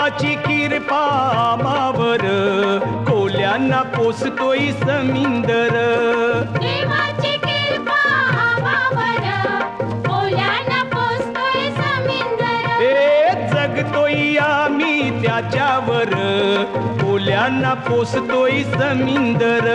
देवाची कृपा आम्हावर कोल्यांना पोसतोय समिंदर देवाची कृपा आम्हावर कोल्यांना पोसतोय समिंदर जगतोय आम्ही त्याच्यावर कोल्यांना पोसतोय समिंदर